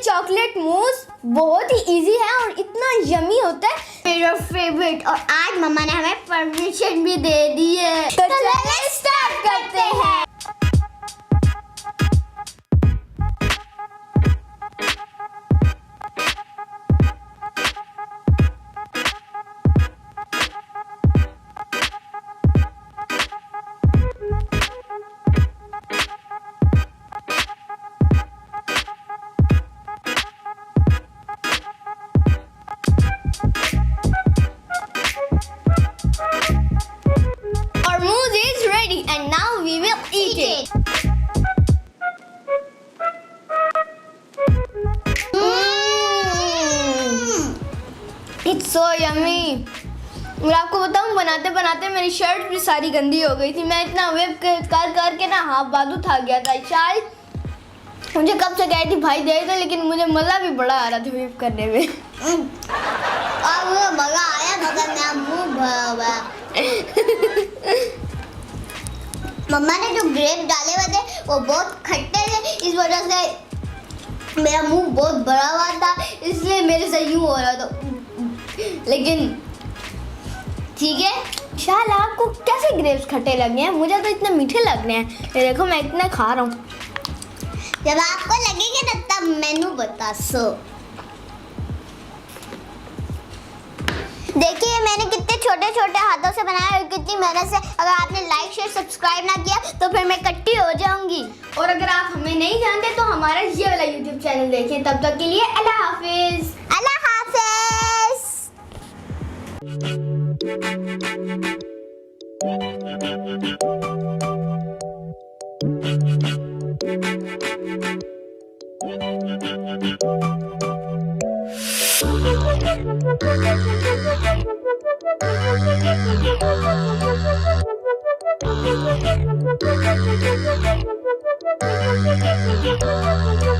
Chocolate mousse बहुत ही easy है और इतना यमी होता है, मेरा फेवरेट। और आज मम्मा ने हमें परमिशन भी दे दी है, तो चलिए स्टार्ट करते हैं। And now we will eat it. It's so yummy. मैं आपको बताऊं, बनाते बनाते मेरी शर्ट भी सारी गंदी हो गई थी। मैं इतना वेब कर करके ना हाथ बाजू थक गया था। शायद मुझे कब से कही थी भाई दे दो, लेकिन मुझे मज़ा भी बड़ा आ रहा था वेब करने में। और मुझे मज़ा आया मगर मेरा मुंह भरा हुआ। मम्मा ने जो ग्रेप डाले हुए थे वो बहुत खट्टे थे, इस वजह से मेरा मुंह बहुत बड़ा हुआ था, इसलिए मेरे से यूँ हो रहा था। लेकिन ठीक है। शाल आपको कैसे ग्रेप्स खट्टे लगे हैं? मुझे तो इतने मीठे लग रहे हैं। ये देखो मैं इतना खा रहा हूँ। जब आपको लगेगा ना तब मेनू बता सो। देखिए मैंने कितने छोटे छोटे हाथों से बनाया और कितनी मेहनत से। अगर आपने लाइक शेयर सब्सक्राइब ना किया तो फिर मैं कट्टी हो जाऊंगी। और अगर आप हमें नहीं जानते तो हमारा ये वाला YouTube चैनल देखें। तब तक के लिए अल्लाह हाफिज। अल्लाह हाफिज। Thank you.